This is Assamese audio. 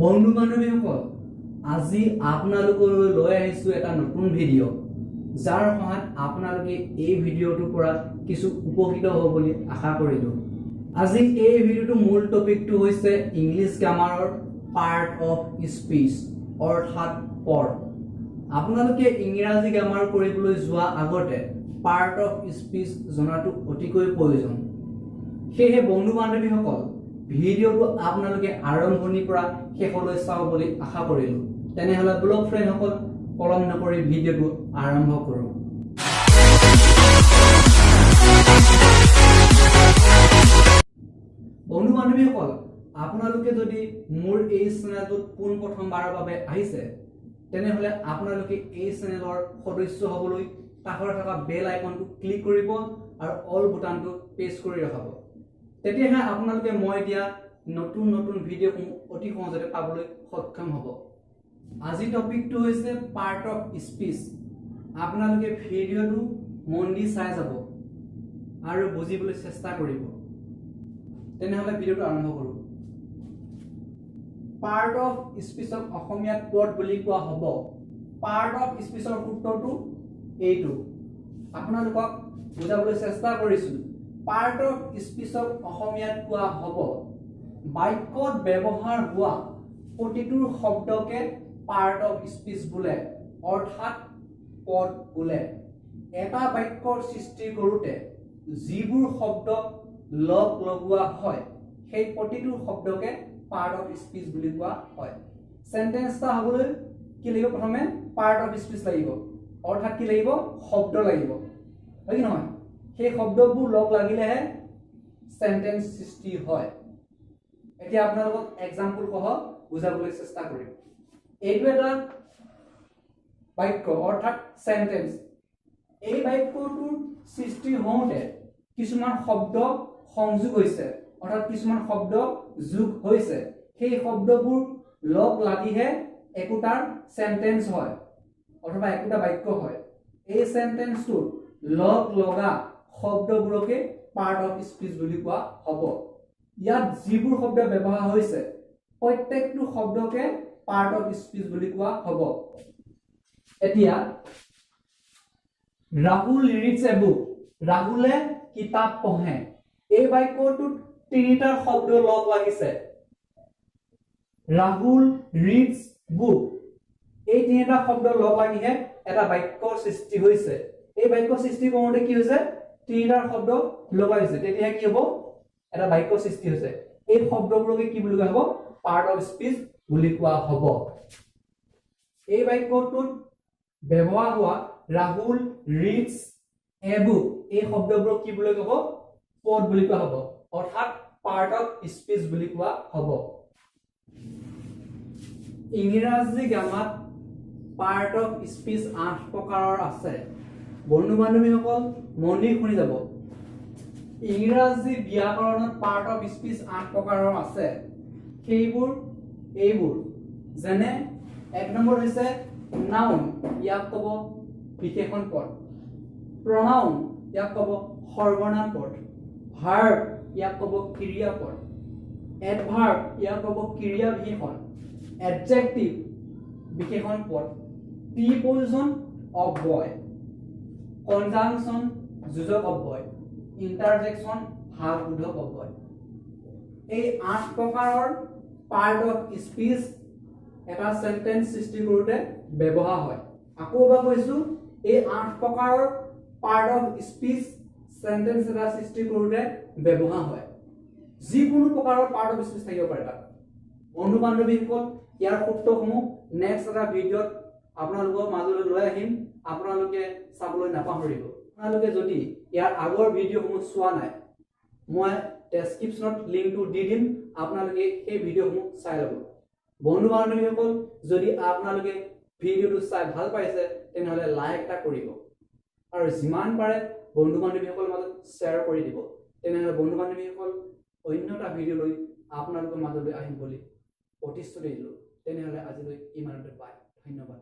বন্ধু বান্ধৱীসকল আজি আপোনালোকলৈ লৈ আহিছো এটা নতুন ভিডিঅ' যাৰ সহায়ত আপোনালোকে এই ভিডিঅ'টোৰ পৰা কিছু উপকৃত হ'ব বুলি আশা কৰিলো। আজি এই ভিডিঅ'টোৰ মূল টপিকটো হৈছে ইংলিছ গ্ৰামাৰৰ পাৰ্ট অফ স্পীচ অৰ্থাৎ পদ। আপোনালোকে ইংৰাজী গ্ৰামাৰ কৰিবলৈ যোৱা আগতে পাৰ্ট অফ স্পীচ জনাটো অতিকৈ প্ৰয়োজন। সেয়ে বন্ধু বান্ধৱীসকল ভিডিঅ'টো আপোনালোকে আৰম্ভণিৰ পৰা শেষলৈ চাও বুলি আশা কৰিলো। তেনেহলে ব্লগ ফ্ৰেণ্ডসকল পলম নকৰি ভিডিঅ'টো আৰম্ভ কৰোঁ। বন্ধু বান্ধৱীসকল আপোনালোকে যদি মোৰ এই চেনেলটোত পোন প্ৰথমবাৰৰ বাবে আহিছে তেনেহলে আপোনালোকে এই চেনেলৰ সদস্য হ'বলৈ কাষত থকা বেল আইকনটো ক্লিক কৰিব আৰু অল বুটামটো প্ৰেছ কৰি ৰাখিব। তেতিয়াহে আপোনালোকে মই দিয়া নতুন নতুন ভিডিঅ'সমূহ অতি সহজতে পাবলৈ সক্ষম হ'ব। আজি টপিকটো হৈছে পাৰ্ট অফ স্পীচ। আপোনালোকে ভিডিঅ'টো মন দি চাই যাব আৰু বুজিবলৈ চেষ্টা কৰিব। তেনেহলে ভিডিঅ'টো আৰম্ভ কৰোঁ। পাৰ্ট অফ স্পীচক অসমীয়াত পদ বুলি কোৱা হ'ব। পাৰ্ট অফ স্পীচৰ সূত্ৰটো এইটো, আপোনালোকক বুজাবলৈ চেষ্টা কৰিছো। পাৰ্ট অফ স্পীচক অসমীয়াত কোৱা হ'ব বাক্যত ব্যৱহাৰ হোৱা প্ৰতিটো শব্দকে পাৰ্ট অফ স্পীচ বোলে, অৰ্থাৎ পদ বোলে। এটা বাক্যৰ সৃষ্টি কৰোঁতে যিবোৰ শব্দ লগ লগোৱা হয় সেই প্ৰতিটো শব্দকে পাৰ্ট অফ স্পীচ বুলি কোৱা হয়। সেন্টেন্স এটা হ'বলৈ কি লাগিব? প্ৰথমে পাৰ্ট অফ স্পীচ লাগিব, অৰ্থাৎ কি লাগিব? শব্দ লাগিব, হয় কি নহয়? সেই শব্দবোৰ লগ লাগিলেহে সেন্টেন্স সৃষ্টি হয়। এতিয়া আপোনালোকক এক্সাম্পল সহ বুজাবলৈ চেষ্টা কৰিম। এইটো এটা বাক্য অৰ্থাৎ সেন্টেন্স। এই বাক্যটোৰ সৃষ্টি হওঁতে কিছুমান শব্দ সংযোগ হৈছে, অৰ্থাৎ কিছুমান শব্দ যোগ হৈছে। সেই শব্দবোৰ লগ লাগিহে একোটাৰ সেন্টেন্স হয় অথবা একোটা বাক্য হয়। এই সেন্টেন্সটো লগ লগা শব্দবোৰকে পাৰ্ট অফ স্পীচ বুলি কোৱা হ'ব। ইয়াত যিবোৰ শব্দ ব্যৱহাৰ হৈছে প্ৰত্যেকটো শব্দকে পাৰ্ট অফ স্পীচ বুলি কোৱা হ'ব। এতিয়া ৰাহুল ৰিডছ এ বুক। ৰাহুলে কিতাপ পঢ়ে। এই বাক্যটোত তিনিটা শব্দ লগ লাগিছে। ৰাহুল ৰিডছ বুক, এই তিনিটা শব্দ লগ লাগিহে এটা বাক্যৰ সৃষ্টি হৈছে। এই বাক্য সৃষ্টি কৰোঁতে কি হৈছে? তিনিটা শব্দ লগ লাগিছে, তেতিয়া কি হ'ব? এটা বাক্য সৃষ্টি হৈছে। এই শব্দবোৰকে কি বুলি কোৱা হ'ব? পাৰ্ট অফ স্পীচ বুলি কোৱা হ'ব। এই বাক্যটোত ব্যৱহাৰ হোৱা ৰাহুল ৰিডছ এ বুক, এই শব্দবোৰক কি বুলি ক'ব? পদ বুলি কোৱা হ'ব, অৰ্থাৎ পাৰ্ট অফ স্পীচ বুলি কোৱা হ'ব। ইংৰাজী গ্ৰামাৰত পাৰ্ট অফ স্পীচ 8 প্ৰকাৰৰ আছে। বন্ধু বান্ধৱীসকল মন দি শুনি যাব। ইংৰাজী ব্যাকৰণত পাৰ্ট অফ স্পীচ 8 প্ৰকাৰৰ আছে। সেইবোৰ এইবোৰ, যেনে 1 নম্বৰ হৈছে নাউন, ইয়াক ক'ব বিশেষণ পদ। প্ৰনাউন, ইয়াক ক'ব সৰ্বনাম পদ। ভাৰ্ব, ইয়াক ক'ব ক্ৰিয়া পদ। এডভাৰ্ব, ইয়াক ক'ব ক্ৰিয়া বিশেষণ। এডজেক্টিভ, বিশেষণ পদ। প্ৰিপজিশ্যন, অব্যয়। কনজাংচন, যোজক অব্যয়। ইন্টাৰজেকচন, ভাৱবোধক অব্যয়। এই 8 প্ৰকাৰৰ পাৰ্ট অফ স্পীচ এটা সেন্টেন্স সৃষ্টি কৰোঁতে ব্যৱহাৰ হয়। আকৌ এবাৰ কৈছো, এই 8 প্ৰকাৰৰ পাৰ্ট অফ স্পীচ সেন্টেন্স এটা সৃষ্টি কৰোঁতে ব্যৱহাৰ হয়। যিকোনো প্ৰকাৰৰ পাৰ্ট অফ স্পীচ থাকিব পাৰে তাত। বন্ধু বান্ধৱীসকল ইয়াৰ সূত্ৰসমূহ নেক্সট এটা ভিডিঅ'ত আপোনালোকৰ মাজলৈ লৈ আহিম, আপোনালোকে চাবলৈ নাপাহৰিব। আপোনালোকে যদি ইয়াৰ আগৰ ভিডিঅ'সমূহ চোৱা নাই, মই ডেছক্ৰিপশ্যনত লিংকটো দি দিম, আপোনালোকে সেই ভিডিঅ'সমূহ চাই ল'ব। বন্ধু বান্ধৱীসকল যদি আপোনালোকে ভিডিঅ'টো চাই ভাল পাইছে তেনেহলে লাইক এটা কৰিব আৰু যিমান পাৰে বন্ধু বান্ধৱীসকলৰ মাজত শ্বেয়াৰ কৰি দিব। তেনেহলে বন্ধু বান্ধৱীসকল অন্য এটা ভিডিঅ' লৈ আপোনালোকৰ মাজলৈ আহিম বুলি প্ৰতিশ্ৰুতি দিলোঁ। তেনেহলে আজিলৈ ইমানতে পায়। ধন্যবাদ।